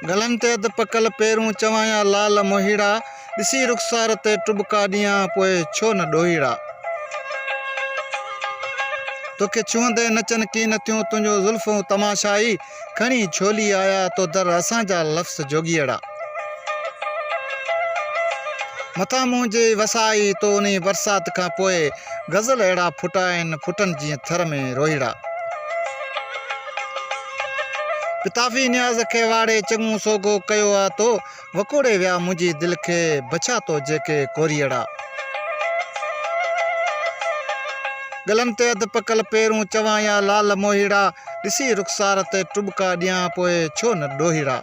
गलन ते अध पकल पेरूं चवाया लाल मोहीड़ा ॾिसी रुखसार ते टुबका ॾियां पोइ छो न ॾोहीड़ा तोखे छुहंदे नचन की नथियूं तुंहिंजो ज़ुल्फूं तमाशाई खणी छोली आया तो दर असांजा लफ़्ज़ जोगीअड़ा मथां मुंहिंजे वसाई तो उन बरसात खां पोइ गज़ल अहिड़ा फुटा आहिनि फुटनि जीअं थर में रोहीड़ा पिताफ़ी न्याज़ खे वाड़े चङो सोगो कयो आहे तो वकोड़े विया मुंहिंजी दिलि खे बचा तो जेके कोरीअड़ा गलन ते अध पकल पेरूं चवाया लाल मोहीड़ा ॾिसी रुखसार ते टुबका ॾियां पोइ छो न ॾोहीड़ा।